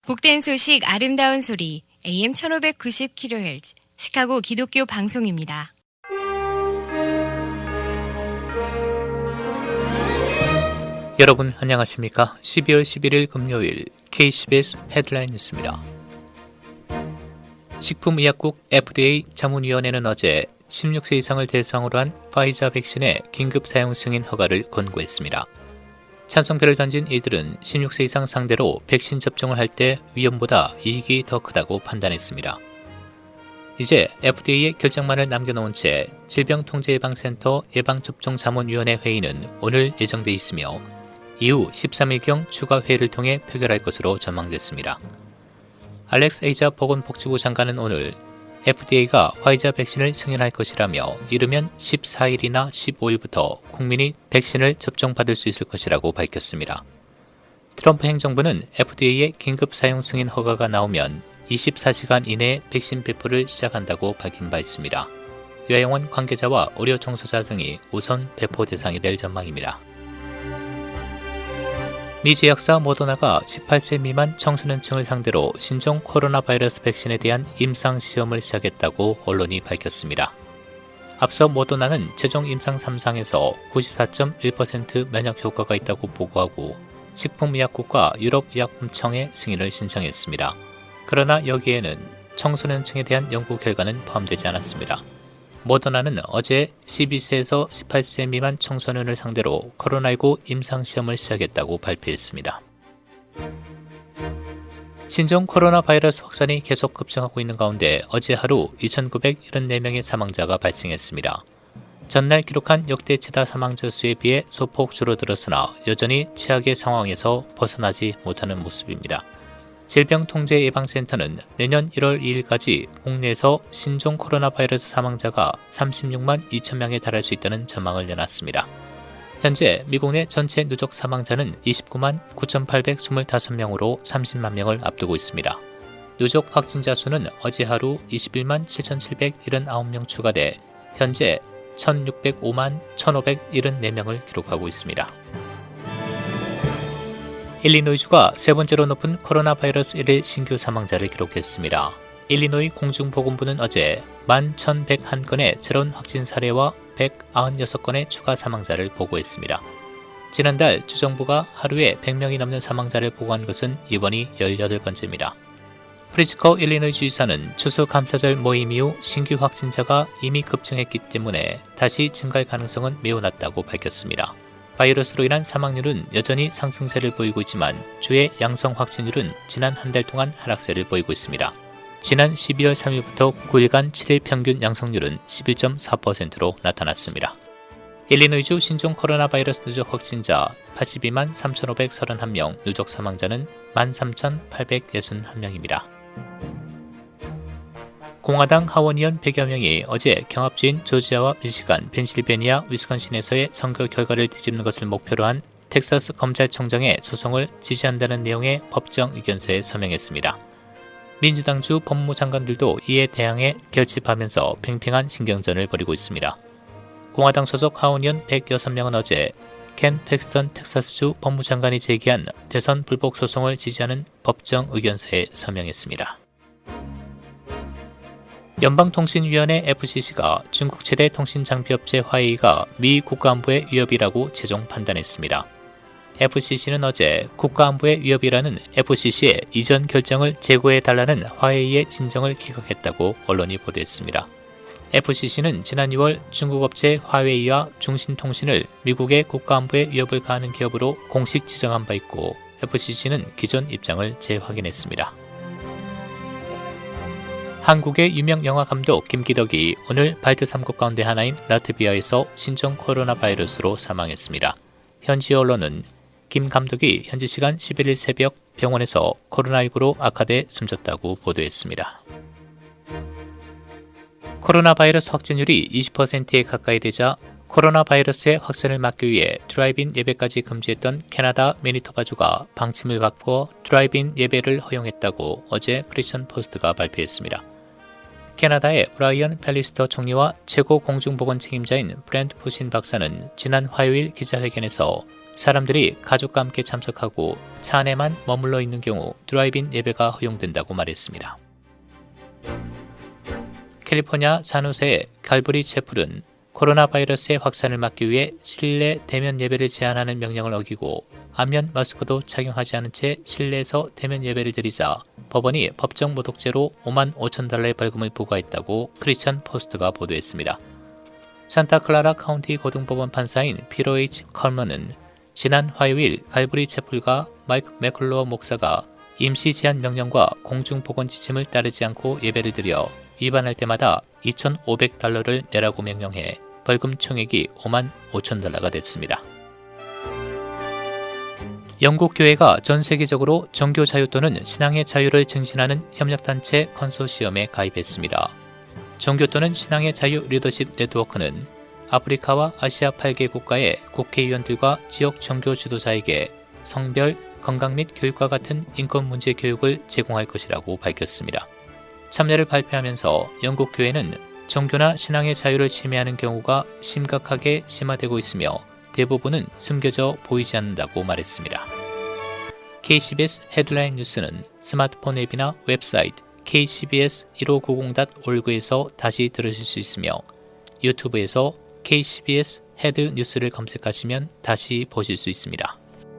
복된 소식 아름다운 소리 AM 1590kHz 시카고 기독교 방송입니다. 여러분 안녕하십니까? 12월 11일 금요일 KCBS 헤드라인 뉴스입니다. 식품의약국 FDA 자문위원회는 어제 16세 이상을 대상으로 한 파이자 백신의 긴급 사용 승인 허가를 권고했습니다. 찬성표를 던진 이들은 16세 이상 상대로 백신 접종을 할 때 위험보다 이익이 더 크다고 판단했습니다. 이제 FDA의 결정만을 남겨놓은 채 질병통제예방센터 예방접종자문위원회 회의는 오늘 예정돼 있으며 이후 13일경 추가 회의를 통해 표결할 것으로 전망됐습니다. 알렉스 에이자 보건복지부 장관은 오늘 FDA가 화이자 백신을 승인할 것이라며 이르면 14일이나 15일부터 국민이 백신을 접종받을 수 있을 것이라고 밝혔습니다. 트럼프 행정부는 FDA의 긴급 사용 승인 허가가 나오면 24시간 이내에 백신 배포를 시작한다고 밝힌 바 있습니다. 요양원 관계자와 의료 종사자 등이 우선 배포 대상이 될 전망입니다. 미 제약사 모더나가 18세 미만 청소년층을 상대로 신종 코로나 바이러스 백신에 대한 임상 시험을 시작했다고 언론이 밝혔습니다. 앞서 모더나는 최종 임상 3상에서 94.1% 면역 효과가 있다고 보고하고 식품의약국과 유럽의약품청에 승인을 신청했습니다. 그러나 여기에는 청소년층에 대한 연구 결과는 포함되지 않았습니다. 모더나는 어제 12세에서 18세 미만 청소년을 상대로 코로나19 임상시험을 시작했다고 발표했습니다. 신종 코로나 바이러스 확산이 계속 급증하고 있는 가운데 어제 하루 2,974명의 사망자가 발생했습니다. 전날 기록한 역대 최다 사망자 수에 비해 소폭 줄어들었으나 여전히 최악의 상황에서 벗어나지 못하는 모습입니다. 질병통제예방센터는 내년 1월 2일까지 국내에서 신종 코로나 바이러스 사망자가 36만 2천 명에 달할 수 있다는 전망을 내놨습니다. 현재 미국 내 전체 누적 사망자는 29만 9,825명으로 30만 명을 앞두고 있습니다. 누적 확진자 수는 어제 하루 21만 7,779명 추가돼 현재 1,605만 1,574명을 기록하고 있습니다. 일리노이주가 세 번째로 높은 코로나 바이러스 1일 신규 사망자를 기록했습니다. 일리노이 공중보건부는 어제 11,101건의 새로운 확진 사례와 196건의 추가 사망자를 보고했습니다. 지난달 주정부가 하루에 100명이 넘는 사망자를 보고한 것은 이번이 18번째입니다. 프리츠커 일리노이 주지사는 추수감사절 모임 이후 신규 확진자가 이미 급증했기 때문에 다시 증가할 가능성은 매우 낮다고 밝혔습니다. 바이러스로 인한 사망률은 여전히 상승세를 보이고 있지만 주의 양성 확진율은 지난 한 달 동안 하락세를 보이고 있습니다. 지난 12월 3일부터 9일간 7일 평균 양성률은 11.4%로 나타났습니다. 일리노이주 신종 코로나 바이러스 누적 확진자 82만 3,531명, 누적 사망자는 13,861명입니다. 공화당 하원의원 100여 명이 어제 경합주인 조지아와 미시간, 펜실베니아, 위스콘신에서의 선거 결과를 뒤집는 것을 목표로 한 텍사스 검찰청장의 소송을 지지한다는 내용의 법정 의견서에 서명했습니다. 민주당주 법무부 장관들도 이에 대항해 결집하면서 팽팽한 신경전을 벌이고 있습니다. 공화당 소속 하원의원 106명은 어제 켄 팩스턴 텍사스주 법무장관이 제기한 대선 불복 소송을 지지하는 법정 의견서에 서명했습니다. 연방통신위원회 FCC가 중국 최대 통신장비업체 화웨이가 미 국가안보의 위협이라고 최종 판단했습니다. FCC는 어제 국가안보의 위협이라는 FCC의 이전 결정을 재고해달라는 화웨이의 진정을 기각했다고 언론이 보도했습니다. FCC는 지난 2월 중국 업체 화웨이와 중신통신을 미국의 국가안보에 위협을 가하는 기업으로 공식 지정한 바 있고 FCC는 기존 입장을 재확인했습니다. 한국의 유명 영화감독 김기덕이 오늘 발트 3국 가운데 하나인 라트비아에서 신종 코로나 바이러스로 사망했습니다. 현지 언론은 김 감독이 현지 시간 11일 새벽 병원에서 코로나19로 악화돼 숨졌다고 보도했습니다. 코로나 바이러스 확진율이 20%에 가까이 되자 코로나 바이러스의 확산을 막기 위해 드라이브인 예배까지 금지했던 캐나다 매니토바주가 방침을 바꿔 드라이브인 예배를 허용했다고 어제 크리스천 포스트가 발표했습니다. 캐나다의 브라이언 펠리스터 총리와 최고 공중보건 책임자인 브랜드 푸신 박사는 지난 화요일 기자회견에서 사람들이 가족과 함께 참석하고 차 안에만 머물러 있는 경우 드라이브인 예배가 허용된다고 말했습니다. 캘리포니아 산호세의 칼브리 채플은 코로나 바이러스의 확산을 막기 위해 실내 대면 예배를 제한하는 명령을 어기고 안면 마스크도 착용하지 않은 채 실내에서 대면 예배를 드리자 법원이 법정 모독죄로 55,000달러의 벌금을 부과했다고 크리스천 포스트가 보도했습니다. 산타클라라 카운티 고등법원 판사인 피로 H. 컬먼은 지난 화요일 칼브리 채플과 마이크 맥클로어 목사가 임시 제한 명령과 공중보건 지침을 따르지 않고 예배를 드려 위반할 때마다 2,500달러를 내라고 명령해 벌금 총액이 55,000달러가 됐습니다. 영국 교회가 전 세계적으로 종교 자유 또는 신앙의 자유를 증진하는 협력단체 컨소시엄에 가입했습니다. 종교 또는 신앙의 자유 리더십 네트워크는 아프리카와 아시아 8개 국가의 국회의원들과 지역 종교 지도자에게 성별, 건강 및 교육과 같은 인권 문제 교육을 제공할 것이라고 밝혔습니다. 참여를 발표하면서 영국 교회는 종교나 신앙의 자유를 침해하는 경우가 심각하게 심화되고 있으며 대부분은 숨겨져 보이지 않는다고 말했습니다. KCBS 헤드라인 뉴스는 스마트폰 앱이나 웹사이트 kcbs1590.org에서 다시 들으실 수 있으며 유튜브에서 KCBS 헤드 뉴스를 검색하시면 다시 보실 수 있습니다.